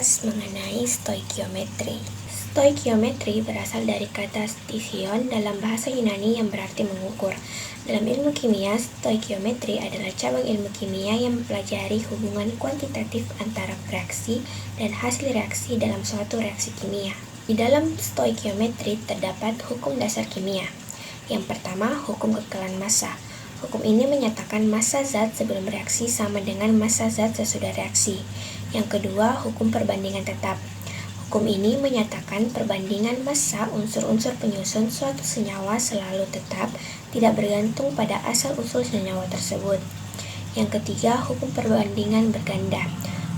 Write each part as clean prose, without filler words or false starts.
membahas mengenai stoikiometri. Stoikiometri berasal dari kata station dalam bahasa Yunani yang berarti mengukur. Dalam ilmu kimia, stoikiometri adalah cabang ilmu kimia yang mempelajari hubungan kuantitatif antara reaksi dan hasil reaksi dalam suatu reaksi kimia. Di dalam stoikiometri terdapat hukum dasar kimia. Yang pertama, hukum kekalan massa. Hukum ini menyatakan massa zat sebelum reaksi sama dengan massa zat sesudah reaksi. Yang kedua, hukum perbandingan tetap. Hukum ini menyatakan perbandingan massa unsur-unsur penyusun suatu senyawa selalu tetap, tidak bergantung pada asal-usul senyawa tersebut. Yang ketiga, hukum perbandingan berganda.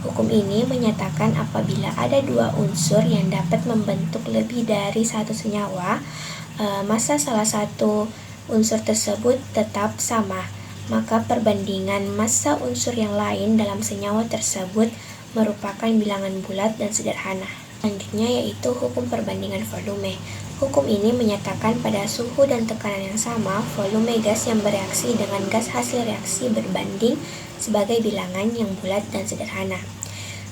Hukum ini menyatakan apabila ada dua unsur yang dapat membentuk lebih dari satu senyawa, massa salah satu unsur tersebut tetap sama, maka perbandingan massa unsur yang lain dalam senyawa tersebut merupakan bilangan bulat dan sederhana. Selanjutnya yaitu hukum perbandingan volume. Hukum ini menyatakan pada suhu dan tekanan yang sama, volume gas yang bereaksi dengan gas hasil reaksi berbanding sebagai bilangan yang bulat dan sederhana.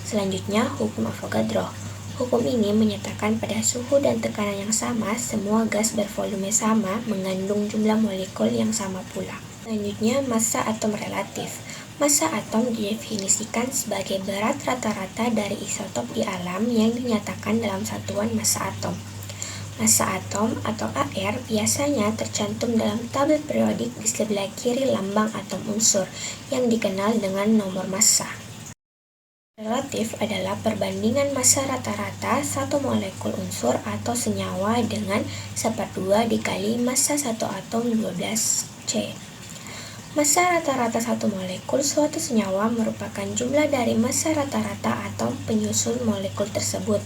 Selanjutnya, hukum Avogadro. Hukum ini menyatakan pada suhu dan tekanan yang sama, semua gas bervolume sama mengandung jumlah molekul yang sama pula. Selanjutnya, massa atom relatif. Massa atom didefinisikan sebagai berat rata-rata dari isotop di alam yang dinyatakan dalam satuan massa atom. Massa atom atau AR biasanya tercantum dalam tabel periodik di sebelah kiri lambang atom unsur yang dikenal dengan nomor massa. Relatif adalah perbandingan massa rata-rata satu molekul unsur atau senyawa dengan 1/2 dikali massa satu atom 12C. Massa rata-rata satu molekul suatu senyawa merupakan jumlah dari massa rata-rata atom penyusun molekul tersebut.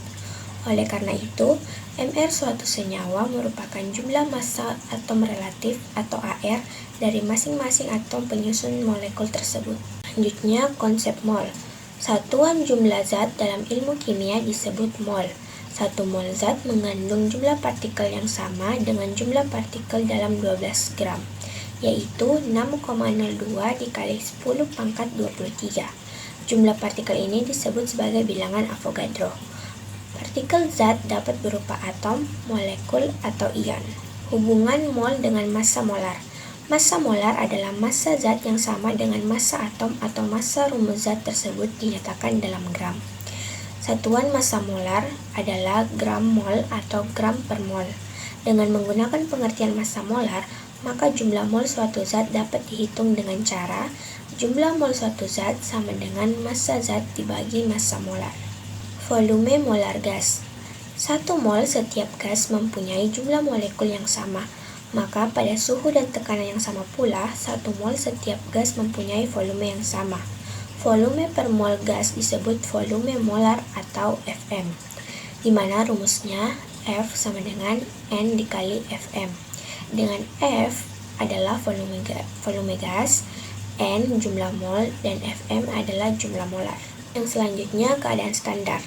Oleh karena itu, Mr suatu senyawa merupakan jumlah massa atom relatif atau AR dari masing-masing atom penyusun molekul tersebut. Selanjutnya, konsep mol. Satuan jumlah zat dalam ilmu kimia disebut mol. Satu mol zat mengandung jumlah partikel yang sama dengan jumlah partikel dalam 12 gram, yaitu 6,02 dikali 10 pangkat 23. Jumlah partikel ini disebut sebagai bilangan Avogadro. Partikel zat dapat berupa atom, molekul, atau ion. Hubungan mol dengan massa molar. Massa molar adalah massa zat yang sama dengan massa atom atau massa rumus zat tersebut dinyatakan dalam gram. Satuan massa molar adalah gram mol atau gram per mol. Dengan menggunakan pengertian massa molar, maka jumlah mol suatu zat dapat dihitung dengan cara jumlah mol suatu zat sama dengan massa zat dibagi massa molar. Volume molar gas. 1 mol setiap gas mempunyai jumlah molekul yang sama. Maka pada suhu dan tekanan yang sama pula, 1 mol setiap gas mempunyai volume yang sama. Volume per mol gas disebut volume molar atau Fm, di mana rumusnya F sama dengan N dikali Fm. Dengan F adalah volume gas, N jumlah mol, dan Fm adalah jumlah molar. Yang selanjutnya, keadaan standar.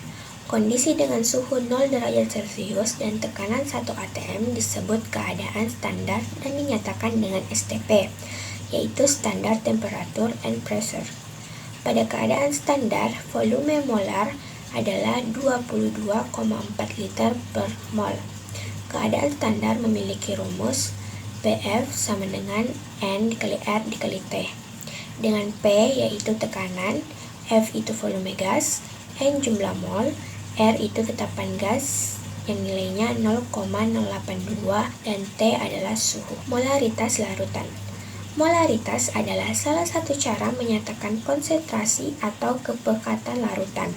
Kondisi dengan suhu 0 derajat Celcius dan tekanan 1 atm disebut keadaan standar dan dinyatakan dengan STP, yaitu Standard Temperature and Pressure. Pada keadaan standar, volume molar adalah 22,4 liter per mol. Keadaan standar memiliki rumus PF sama dengan N dikali R dikali T, dengan P yaitu tekanan, F itu volume gas, N jumlah mol, R itu tetapan gas yang nilainya 0,082 dan T adalah suhu. Molaritas larutan. Molaritas adalah salah satu cara menyatakan konsentrasi atau kepekatan larutan.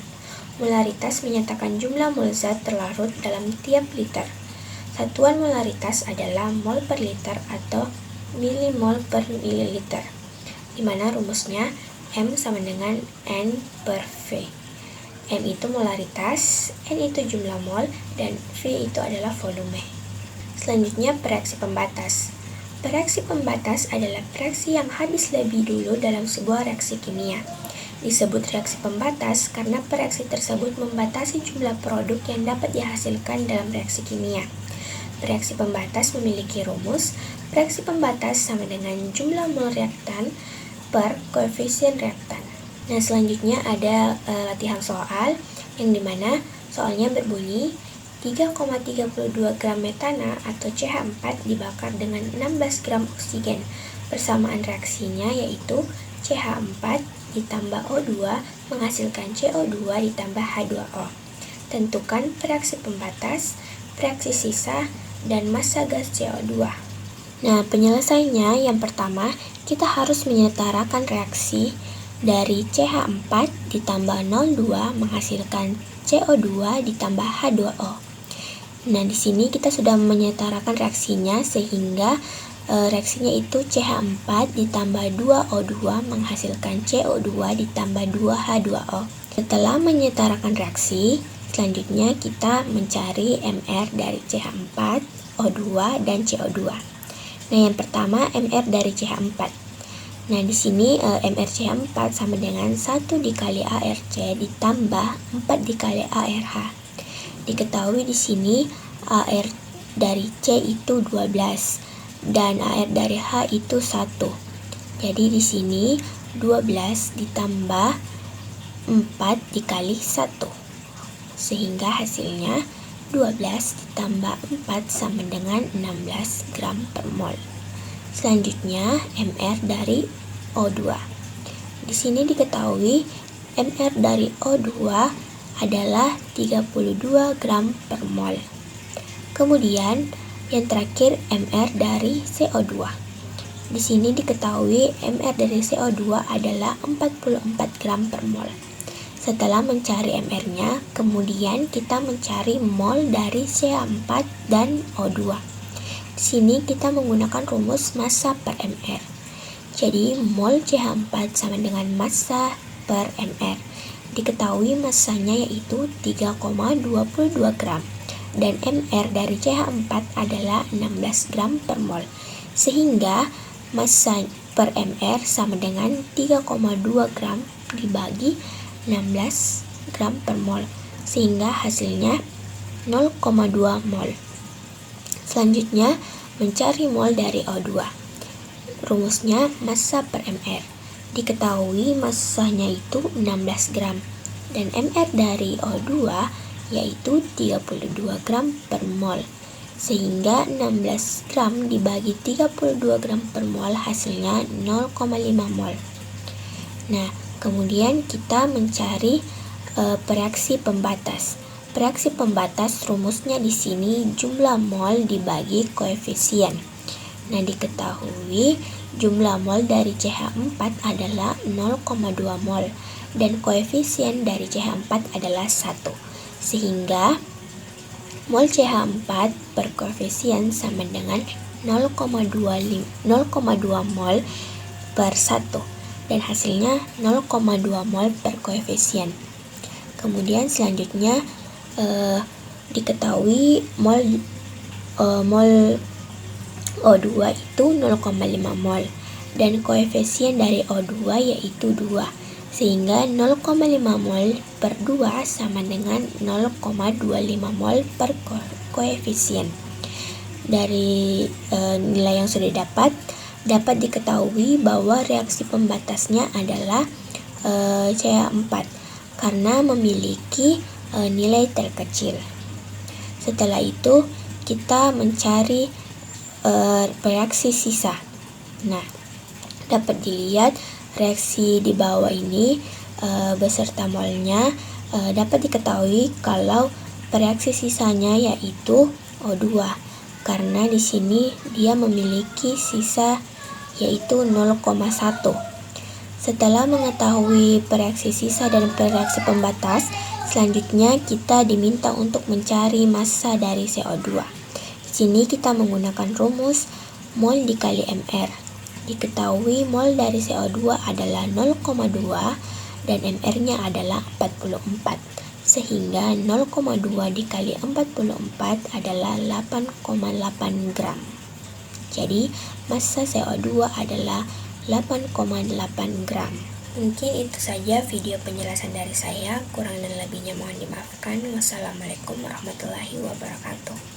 Molaritas menyatakan jumlah mol zat terlarut dalam tiap liter. Satuan molaritas adalah mol per liter atau milimol per mililiter, di mana rumusnya M sama dengan N per V. M itu molaritas, N itu jumlah mol, dan V itu adalah volume. Selanjutnya, bereaksi pembatas. Bereaksi pembatas adalah reaksi yang habis lebih dulu dalam sebuah reaksi kimia. Disebut reaksi pembatas karena reaksi tersebut membatasi jumlah produk yang dapat dihasilkan dalam reaksi kimia. Reaksi pembatas memiliki rumus, reaksi pembatas sama dengan jumlah mol reaktan per koefisien reaktan. Nah, selanjutnya ada latihan soal. yang dimana soalnya berbunyi 3,32 gram metana atau CH4 dibakar dengan 16 gram oksigen. Persamaan reaksinya yaitu CH4 ditambah O2 menghasilkan CO2 ditambah H2O. Tentukan reaksi pembatas, reaksi sisa, dan massa gas CO2. Nah, penyelesaiannya yang pertama, kita harus menyetarakan reaksi dari CH4 ditambah 02 menghasilkan CO2 ditambah H2O. Nah, di sini kita sudah menyetarakan reaksinya sehingga reaksinya itu CH4 ditambah 2O2 menghasilkan CO2 ditambah 2H2O. Setelah menyetarakan reaksi, selanjutnya kita mencari MR dari CH4, O2, dan CO2. Nah, yang pertama MR dari CH4. Nah, di sini MR CH4 sama dengan 1 dikali ARC ditambah 4 dikali ARH. Diketahui di sini AR dari C itu 12 dan AR dari H itu 1. Jadi di sini 12 ditambah 4 dikali 1. Sehingga hasilnya 12 ditambah 4 sama dengan 16 gram per mol. Selanjutnya MR dari O2. Di sini diketahui MR dari O2 adalah 32 gram per mol. Kemudian yang terakhir MR dari CO2. Di sini diketahui MR dari CO2 adalah 44 gram per mol. Setelah mencari MR-nya, kemudian kita mencari mol dari CH4 dan O2. Di sini kita menggunakan rumus massa per MR. Jadi mol CH4 sama dengan massa per MR. Diketahui massanya yaitu 3,22 gram. Dan MR dari CH4 adalah 16 gram per mol. Sehingga massa per MR sama dengan 3,2 gram dibagi 16 gram per mol. Sehingga hasilnya 0,2 mol. Selanjutnya mencari mol dari O2. Rumusnya massa per MR. Diketahui massanya itu 16 gram. Dan MR dari O2 yaitu 32 gram per mol, sehingga 16 gram dibagi 32 gram per mol hasilnya 0,5 mol. Nah, kemudian kita mencari reaksi pembatas. Reaksi pembatas rumusnya di sini jumlah mol dibagi koefisien. Nah, diketahui jumlah mol dari CH4 adalah 0,2 mol dan koefisien dari CH4 adalah 1. Sehingga mol CH4 per koefisien sama dengan 0,2 mol per 1 dan hasilnya 0,2 mol per koefisien. Kemudian selanjutnya diketahui mol O2 itu 0,5 mol dan koefisien dari O2 yaitu 2. Sehingga 0,5 mol per 2 sama dengan 0,25 mol per koefisien. Dari nilai yang sudah dapat diketahui bahwa reaksi pembatasnya adalah CH4 karena memiliki nilai terkecil. Setelah itu kita mencari reaksi sisa. Nah, dapat dilihat reaksi di bawah ini beserta molnya dapat diketahui kalau reaksi sisanya yaitu O2 karena di sini dia memiliki sisa yaitu 0,1. Setelah mengetahui reaksi sisa dan reaksi pembatas, selanjutnya kita diminta untuk mencari massa dari CO2. Di sini kita menggunakan rumus mol dikali MR. Diketahui mol dari CO2 adalah 0,2 dan MR-nya adalah 44, sehingga 0,2 dikali 44 adalah 8,8 gram. Jadi massa CO2 adalah 8,8 gram. Mungkin itu saja video penjelasan dari saya, kurang dan lebihnya mohon dimaafkan. Wassalamualaikum warahmatullahi wabarakatuh.